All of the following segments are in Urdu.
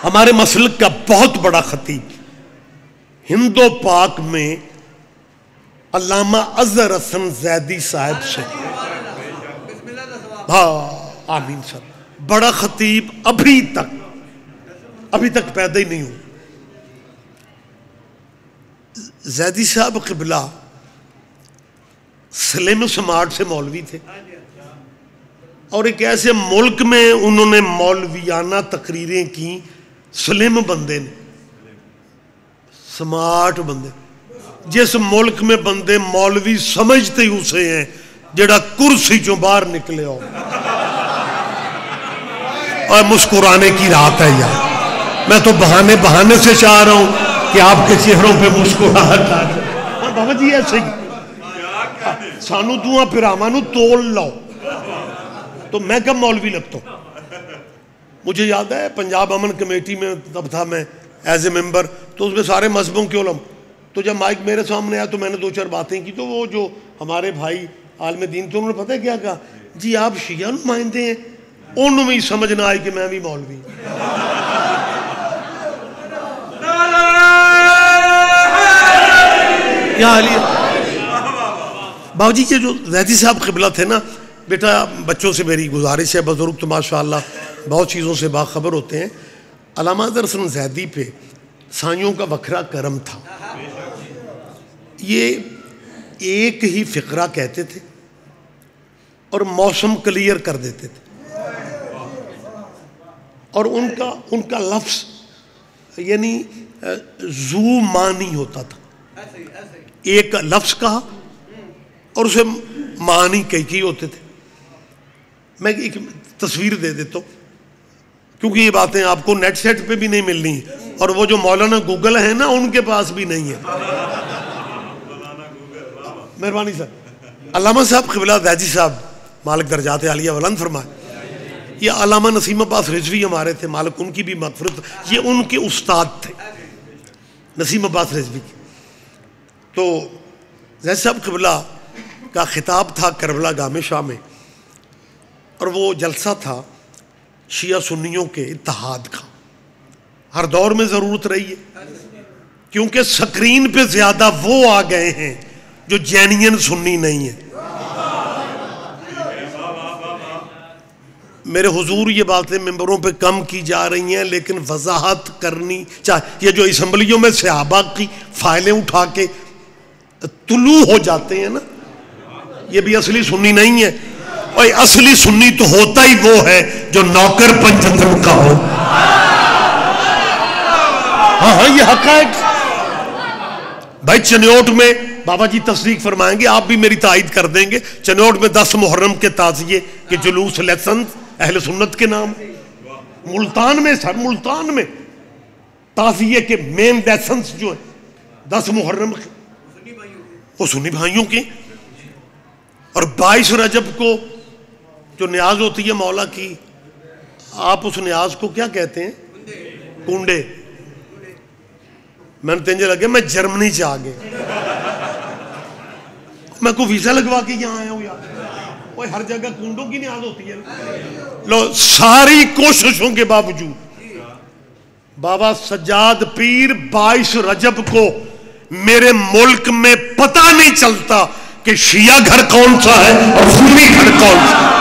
ہمارے مسلک کا بہت بڑا خطیب ہند و پاک میں علامہ اظہر حسن زیدی صاحب سے، ہاں آمین سر، بڑا خطیب ابھی تک پیدا ہی نہیں ہو۔ زیدی صاحب قبلہ سلیم سماٹ سے مولوی تھے، اور ایک ایسے ملک میں انہوں نے مولویانہ تقریریں کی، سلیم بندے نے، سمارٹ بندے، جس ملک میں بندے مولوی سمجھتے ہی اسے ہیں جڑا کرسی چوں باہر نکلے ہو۔ اور مسکرانے کی رات ہے یار، میں تو بہانے سے چاہ رہا ہوں کہ آپ کے چہروں پہ مسکراہٹ آ جائے۔ بابا جی ایسے ہی سانو دعا پھراواں نو تول لاؤ، تو میں کب مولوی لگتا ہوں؟ مجھے یاد ہے پنجاب امن کمیٹی میں تب تھا میں ایز اے ممبر، تو اس میں سارے مذہبوں کے علماء، تو جب مائک میرے سامنے آیا تو میں نے 2-4 باتیں کی، تو وہ جو ہمارے بھائی عالم دین تو انہوں نے پتہ ہے کیا کہا، جی آپ شیعہ نمائندے ہیں، انہوں میں سمجھ نہ آئی کہ میں بھی مولوی۔ کیا حالیہ باو جی کے جو زیدی صاحب قبلہ تھے نا، بیٹا بچوں سے میری گزارش ہے، بزرگ تو ماشاءاللہ بہت چیزوں سے باخبر ہوتے ہیں، علامہ اظہر حسن زیدی پہ سائیوں کا وکھرا کرم تھا۔ یہ ایک ہی فقرہ کہتے تھے اور موسم کلیئر کر دیتے تھے، اور ان کا لفظ یعنی زو معنی ہوتا تھا، ایک لفظ کہا اور اسے معنی کئی ہوتے تھے۔ میں ایک تصویر دے دیتا ہوں کیونکہ یہ باتیں آپ کو نیٹ سیٹ پہ بھی نہیں ملنی، اور وہ جو مولانا گوگل ہیں نا ان کے پاس بھی نہیں ہے۔ مہربانی صاحب، علامہ صاحب قبلہ زیدی صاحب مالک درجات عالیہ بلند فرمائے، یہ علامہ نسیم عباس رضوی ہمارے تھے، مالک ان کی بھی مغفرت، یہ ان کے استاد تھے نسیم عباس رضوی کی۔ تو زیدی صاحب قبلہ کا خطاب تھا کربلا گام شاہ میں، اور وہ جلسہ تھا شیعہ سنیوں کے اتحاد کا، ہر دور میں ضرورت رہی ہے، کیونکہ سکرین پہ زیادہ وہ آ گئے ہیں جو جینین سنی نہیں ہیں۔ میرے حضور یہ باتیں ممبروں پہ کم کی جا رہی ہیں، لیکن وضاحت کرنی چاہیے۔ یہ جو اسمبلیوں میں صحابہ کی فائلیں اٹھا کے طلوع ہو جاتے ہیں نا، یہ بھی اصلی سنی نہیں ہے، اور اصلی سنی تو ہوتا ہی وہ ہے جو نوکر پنجتن کا ہو۔ ہاں یہ حقائق بھائی، چنیوٹ میں بابا جی تصدیق فرمائیں گے، آپ بھی میری تائید کر دیں گے، چنیوٹ میں 10 محرم کے تعزیے کے جلوس لیسنس اہل سنت کے نام، ملتان میں تعزیے کے مین لیسنس جو ہیں 10 محرم کے، وہ سنی بھائیوں کے، اور 22 رجب کو جو نیاز ہوتی ہے مولا کی، آپ اس نیاز کو کیا کہتے ہیں؟ کنڈے۔ میں نے تنجے لگے میں جرمنی سے آگے، میں کو ویزا لگوا کے یہاں آیا ہوں یار، وہ ہر جگہ کنڈوں کی نیاز ہوتی ہے۔ لو ساری کوششوں کے باوجود بابا سجاد پیر 22 رجب کو میرے ملک میں پتہ نہیں چلتا کہ شیعہ گھر کون سا ہے اور سنی گھر کون سا ہے،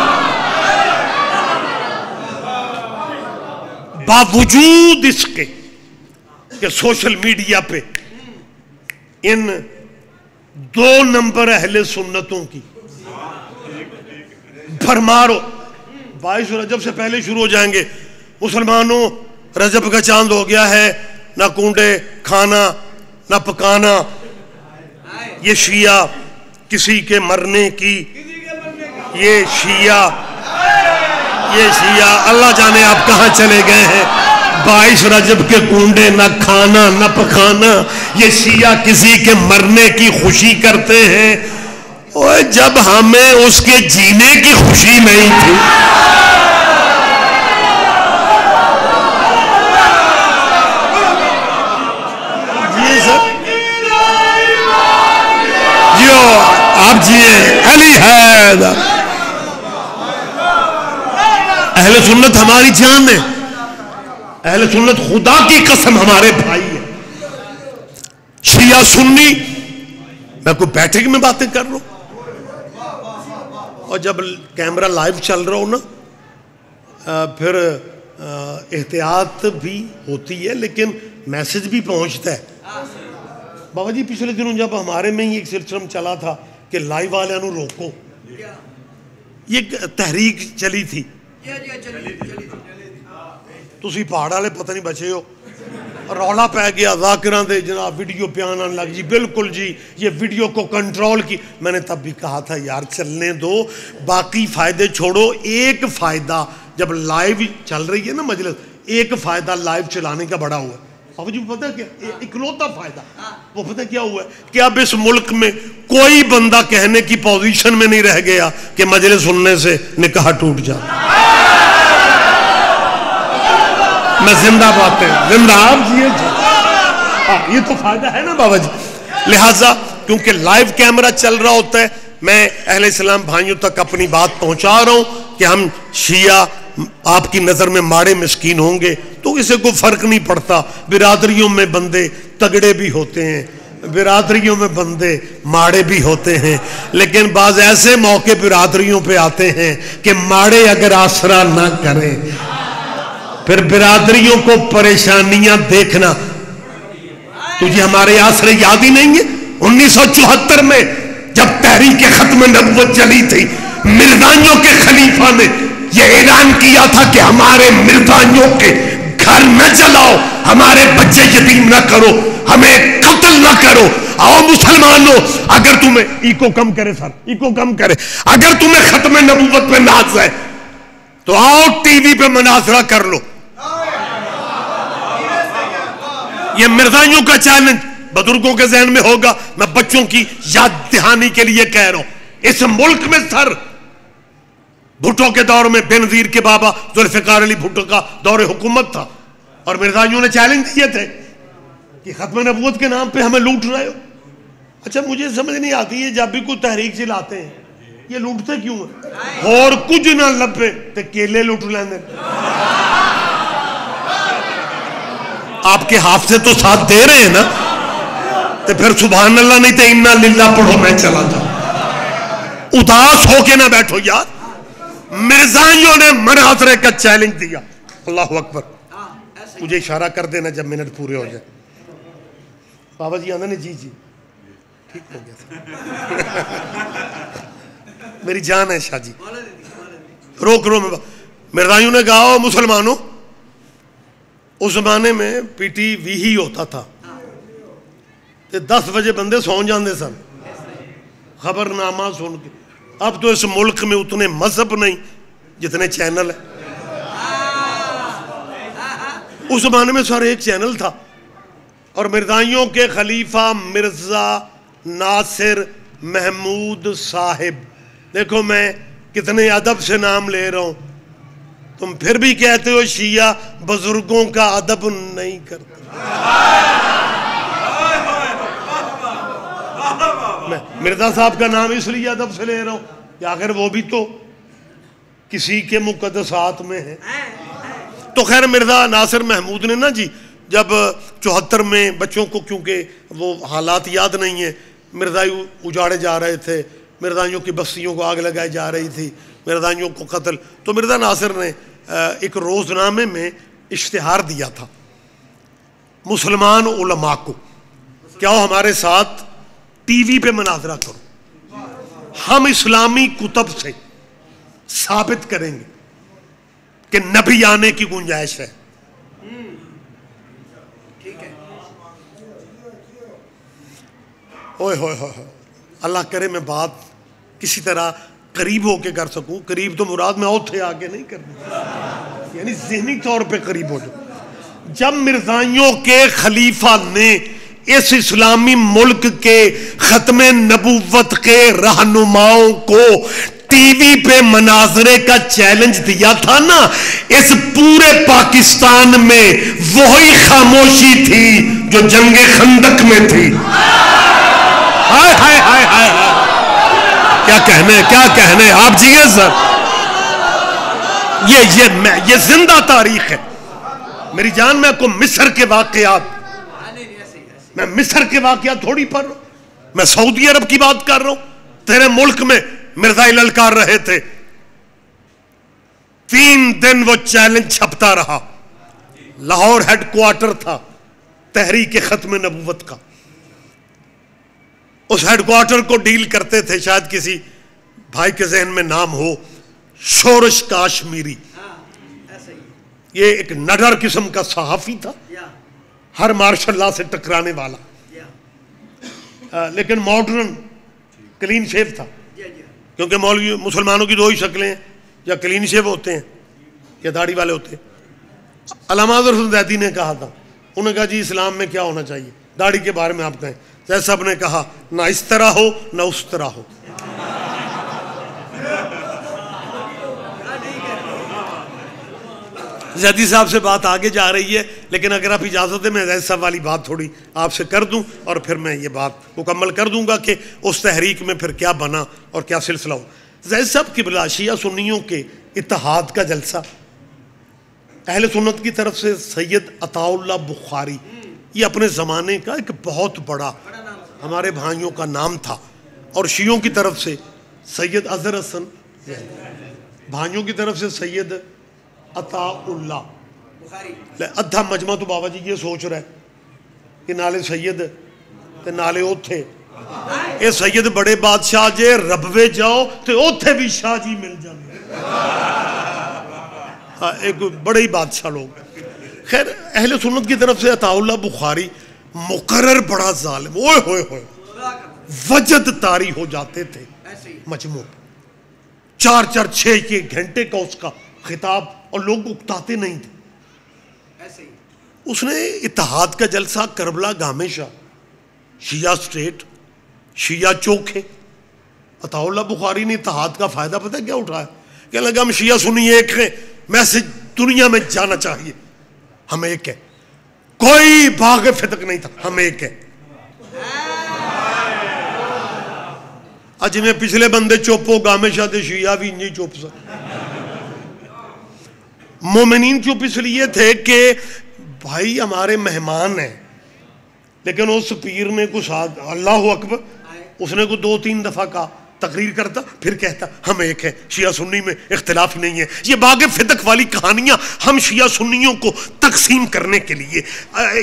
باوجود اس کے کہ سوشل میڈیا پہ ان 2 نمبر اہل سنتوں کی بھرمار ہو۔ 22 رجب سے پہلے شروع ہو جائیں گے، مسلمانوں رجب کا چاند ہو گیا ہے، نہ کنڈے کھانا نہ پکانا، یہ شیعہ کسی کے مرنے کی، یہ شیعہ اللہ جانے آپ کہاں چلے گئے ہیں۔ 22 رجب کے کنڈے نہ کھانا نہ پکانا، یہ شیعہ کسی کے مرنے کی خوشی کرتے ہیں، اور جب ہمیں اس کے جینے کی خوشی نہیں تھی۔ جی سر، جو آپ جیے علی حیدر، اہل سنت ہماری جان ہے، اہل سنت خدا کی قسم ہمارے بھائی ہیں. شیعہ سنی میں کوئی بیٹھک میں باتیں کر رہا ہوں، اور جب کیمرہ لائیو چل رہا ہو نا پھر احتیاط بھی ہوتی ہے لیکن میسج بھی پہنچتا ہے. بابا جی پچھلے دنوں جب ہمارے میں ہی ایک سلسلہ چلا تھا کہ لائیو والوں نو روکو، یہ تحریک چلی تھی، تسی پہاڑ والے پتہ نہیں بچے ہو، رولا پہ گیا ذاکران دے جناب ویڈیو پیان آنے لگ جی بالکل جی یہ ویڈیو کو کنٹرول کی. میں نے تب بھی کہا تھا یار چلنے دو، باقی فائدے چھوڑو. ایک فائدہ جب لائیو چل رہی ہے نا مجلس، ایک فائدہ لائیو چلانے کا بڑا ہوا ہے. اب جی پتہ کیا اکلوتا فائدہ وہ پتہ کیا ہوا ہے کہ اب اس ملک میں کوئی بندہ کہنے کی پوزیشن میں نہیں رہ گیا کہ مجلس سننے سے نکاح ٹوٹ جاتا. میں زندہ باتیں زندہ آپ جیے یہ تو فائدہ ہے نا بابا جی. لہٰذا کیونکہ لائیو کیمرہ چل رہا ہوتا ہے میں اہل اسلام بھائیوں تک اپنی بات پہنچا رہا ہوں کہ ہم شیعہ آپ کی نظر میں ماڑے مسکین ہوں گے تو اسے کوئی فرق نہیں پڑتا. برادریوں میں بندے تگڑے بھی ہوتے ہیں، برادریوں میں بندے ماڑے بھی ہوتے ہیں، لیکن بعض ایسے موقع برادریوں پہ آتے ہیں کہ ماڑے اگر آسرا نہ کریں پھر برادریوں کو پریشانیاں دیکھنا. تجھے ہمارے آسرے یاد ہی نہیں ہے 1974 میں جب تحریک ختم نبوت چلی تھی، مردائیوں کے خلیفہ نے یہ اعلان کیا تھا کہ ہمارے مردائیوں کے گھر نہ جلاؤ، ہمارے بچے یتیم نہ کرو، ہمیں قتل نہ کرو. آؤ مسلمانوں، اگر تمہیں ایکو کم کرے سر ایکو کم کرے اگر تمہیں ختم نبوت پہ ناز ہے تو آؤ ٹی وی پہ مناظرہ کر لو. یہ مرزائیوں کا چیلنج بزرگوں کے ذہن میں ہوگا. میں بچوں کی یاد دہانی کے لیے کہہ رہا ہوں، اس ملک میں سر بھٹو کے دور میں بے نظیر کے بابا ذوالفقار علی بھٹو کا دور حکومت تھا اور مرزائیوں نے چیلنج دیے تھے کہ ختم نبوت کے نام پہ ہمیں لوٹ رہے ہو. اچھا مجھے سمجھ نہیں آتی ہے جب بھی کوئی تحریک چلاتے ہیں یہ لوٹتے کیوں ہیں؟ اور کچھ نہ لبے تے کیلے لوٹ لیندے. آپ کے حافظے تو ساتھ دے رہے ہیں نا، تو پھر سبحان اللہ نہیں تو انا للہ پڑھو میں چلا جاؤں. اداس ہو کے نہ بیٹھو یار. مرزائیوں نے مناظرے کا چیلنج دیا. اللہ اکبر. مجھے اشارہ کر دینا جب منٹ پورے ہو جائے. بابا جی آنا نے جی جی ٹھیک ہو گیا میری جان ہے شاہ جی روک رو. مرزائیوں نے کہا مسلمانوں، اس زمانے میں پی ٹی وی ہی ہوتا تھا، 10 بجے بندے سو جاندے سن خبر نامہ سن کے. اب تو اس ملک میں اتنے مذہب نہیں جتنے چینل ہیں. اس زمانے میں سر ایک چینل تھا اور مرزائیوں کے خلیفہ مرزا ناصر محمود صاحب، دیکھو میں کتنے ادب سے نام لے رہا ہوں، تم پھر بھی کہتے ہو شیعہ بزرگوں کا ادب نہیں کرتے. میں مرزا صاحب کا نام اس لیے ادب سے لے رہا ہوں کہ آخر وہ بھی تو کسی کے مقدسات میں ہے. تو خیر مرزا ناصر محمود نے نا جی جب 74 میں بچوں کو کیونکہ وہ حالات یاد نہیں ہیں، مرزائی اجاڑے جا رہے تھے، مرزائیوں کی بستیوں کو آگ لگائی جا رہی تھی، مرزائیوں کو قتل، تو مرزا ناصر نے ایک روزنامے میں اشتہار دیا تھا مسلمان علماء کو کہ آؤ ہمارے ساتھ ٹی وی پہ مناظرہ کرو، ہم اسلامی کتب سے ثابت کریں گے کہ نبی آنے کی گنجائش ہے. اوئے ہوئے ہوئے اللہ کرے میں بات کسی طرح قریب ہو کے کر سکوں. قریب تو مراد میں اوتھے آگے نہیں کرنی، یعنی ذہنی طور پہ قریب ہو جاؤں. جب مرزائیوں کے خلیفہ نے اس اسلامی ملک کے ختم نبوت کے رہنماؤں کو ٹی وی پہ مناظرے کا چیلنج دیا تھا نا، اس پورے پاکستان میں وہی خاموشی تھی جو جنگ خندق میں تھی. ہائے ہائے ہائے ہائے کیا کہنے آپ جیے سر. یہ زندہ تاریخ ہے. میری جان میں کو مصر کے واقعات، میں مصر کے واقعات تھوڑی پڑھ رہا ہوں، میں سعودی عرب کی بات کر رہا ہوں. تیرے ملک میں مرزا للکار رہے تھے، 3 دن وہ چیلنج چھپتا رہا. لاہور ہیڈ کوارٹر تھا تحریک ختم نبوت کا. اس ہیڈ کوارٹر کو ڈیل کرتے تھے، شاید کسی بھائی کے ذہن میں نام ہو، شورش کاشمیری. یہ ایک نڈر قسم کا صحافی تھا، ہر مارشل لا سے ٹکرانے والا، لیکن ماڈرن کلین شیو تھا. کیونکہ مولوی مسلمانوں کی 2 ہی شکلیں ہیں، یا کلین شیو ہوتے ہیں یا داڑھی والے ہوتے ہیں. علامہ حضرت زیدی نے کہا تھا، انہوں نے کہا جی اسلام میں کیا ہونا چاہیے، داڑھی کے بارے میں آپ کہیں. زید صاحب نے کہا نہ اس طرح ہو نہ اس طرح ہو. زیدی صاحب سے بات آگے جا رہی ہے، لیکن اگر آپ اجازت دیں میں زید صاحب والی بات تھوڑی آپ سے کر دوں اور پھر میں یہ بات مکمل کر دوں گا کہ اس تحریک میں پھر کیا بنا اور کیا سلسلہ ہو. زید صاحب قبلہ شیعہ سنیوں کے اتحاد کا جلسہ، اہل سنت کی طرف سے سید عطا اللہ بخاری، یہ اپنے زمانے کا ایک بہت بڑا ہمارے بھائیوں کا نام تھا، اور شیعوں کی طرف سے سید اظہر حسن، بھائیوں کی طرف سے سید عطا اللہ. ادھا مجمع تو بابا جی یہ سوچ رہا ہے کہ نالے سید تے نالے اوتھے، اے سید بڑے بادشاہ جے ربوے جاؤ تے اوتھے بھی شاہ جی مل جانے. ایک بڑے ہی بادشاہ لوگ. خیر اہل سنت کی طرف سے عطا اللہ بخاری مقرر بڑا ظالم، اوئے ہوئے ہوئے وجد طاری ہو جاتے تھے مجموع، 4 6 گھنٹے کا اس کا خطاب، اور لوگ اکتاتے نہیں تھے. اس نے اتحاد کا جلسہ کربلا گامے شاہ، شیعہ سٹریٹ، شیعہ چوکھے. عطا اللہ بخاری نے اتحاد کا فائدہ پتہ کیا اٹھایا؟ کہنے لگا ہم شیعہ سنی ایک ہیں، میسج دنیا میں جانا چاہیے، ہم ایک ہیں، کوئی باغ فتق نہیں تھا، ہم ایک ہیں. اج میں پچھلے بندے چوپو گامے شاہ دے شیعہ بھی نہیں چوپ سکتے. مومنین چوپ اس لیے تھے کہ بھائی ہمارے مہمان ہیں، لیکن اس پیر نے کچھ اللہ اکبر، اس نے کو 2-3 دفعہ کہا، تقریر کرتا پھر کہتا ہم ایک ہیں، شیعہ سنی میں اختلاف نہیں ہے. یہ باغ فتق والی کہانیاں ہم شیعہ سنیوں کو تقسیم کرنے کے لیے،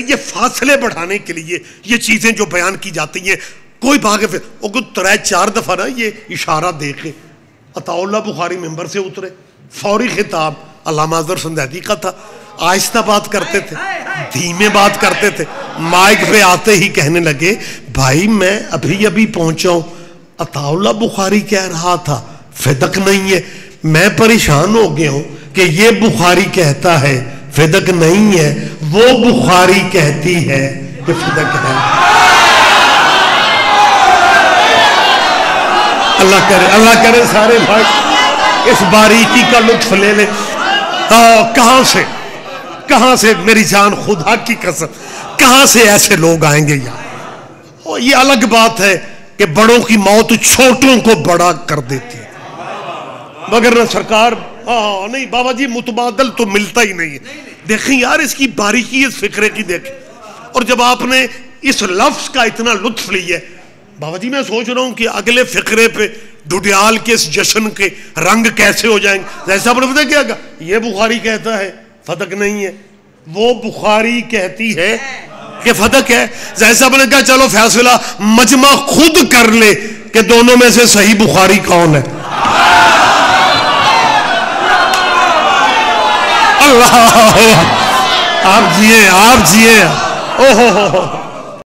یہ فاصلے بڑھانے کے لیے یہ چیزیں جو بیان کی جاتی ہیں، کوئی باغ فتق، وہ 3-4 دفعہ نا یہ اشارہ دیکھے. عطا اللہ بخاری ممبر سے اترے، فوری خطاب علامہ حضرت زیدی کا تھا. آہستہ بات کرتے تھے، دھیمے بات کرتے تھے. مائک پہ آتے ہی کہنے لگے بھائی میں ابھی پہنچا ہوں، عطا اللہ بخاری کہہ رہا تھا فدق نہیں ہے. میں پریشان ہو گیا ہوں کہ یہ بخاری کہتا ہے فدق نہیں ہے، وہ بخاری کہتی ہے کہ فدق ہے. اللہ کرے سارے بھائی اس باریکی کا لطف لے لیں. کہاں سے میری جان خدا کی قسم، کہاں سے ایسے لوگ آئیں گے یار؟ یہ الگ بات ہے کہ بڑوں کی موت چھوٹوں کو بڑا کر دیتی ہے، مگر نہ سرکار نہیں بابا جی متبادل تو ملتا ہی نہیں ہے. دیکھیں یار اس کی باریکی اس فکرے کی دیکھیں. اور جب آپ نے اس لفظ کا اتنا لطف لیا ہے بابا جی، میں سوچ رہا ہوں کہ اگلے فقرے پہ ڈوڈیال کے اس جشن کے رنگ کیسے ہو جائیں گے. جیسا آپ نے پتہ کیا کہا، یہ بخاری کہتا ہے فتق نہیں ہے، وہ بخاری کہتی ہے کہ فتق ہے. جیسا آپ نے کہا چلو فیصلہ مجمع خود کر لے کہ دونوں میں سے صحیح بخاری کون ہے. اللہ آپ جیے اوہ